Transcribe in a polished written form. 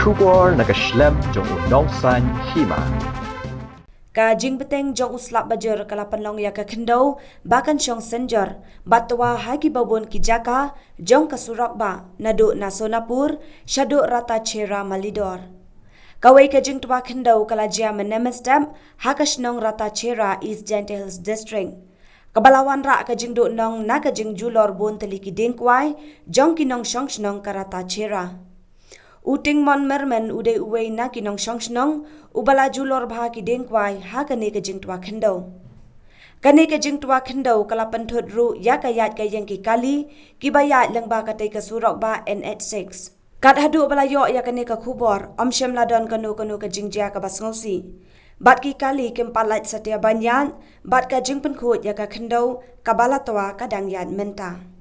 Julor nagaslem jong unongsan Hima. Ka jing beteng jong uslap bajur kalapan long ya ka Khyndew bahkan syong senjor batwa hagi babon ki jaka jong ka surak ba nadu na Sonapur syadu Ratacherra malidor. Kwai ka Jingtwa Khyndew kalajia menemestem hakash nong Ratacherra East Hills District. Kabalawan ra ka jingdu nong na ka jing Julor bon Tylli ki Dieng Kwai jong kinong syong nong ka Ratacherra. Uting mon mermen uday uway na kinong syong ubala Julor bah ki Dieng Kwai ha kani ka Jingtwa Khyndew. Kani ka Jingtwa Khyndew kalapan thot ru ya kayat kayeng ki kali kibayat lang ba katay ka surok ba NH6. Kat hadu balayo ya kani ka khubor omsyem ladon kanu ka jingjia ka basngosi. Bat ki kali kempalat setia banyan bat ka jing penkhut ya ka Khyndew kabalatwa kadang yat menta.